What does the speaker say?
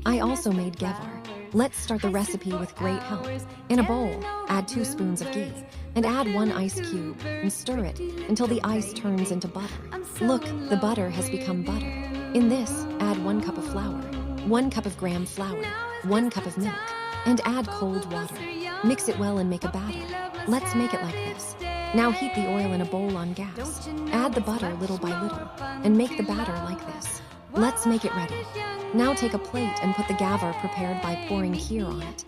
I also made Gevar. Let's start the recipe with great help. In a bowl, add 2 spoons of ghee and add 1 ice cube and stir it until the ice turns into butter. Look, the butter has become butter. In this, add 1 cup of flour, 1 cup of graham flour, 1 cup of milk, and add cold water. Mix it well and make a batter. Let's make it like this. Now heat the oil in a bowl on gas. Add the butter little by little and make the batter like this. Let's make it ready. Now take a plate and put the Gevar prepared by pouring kheer on it.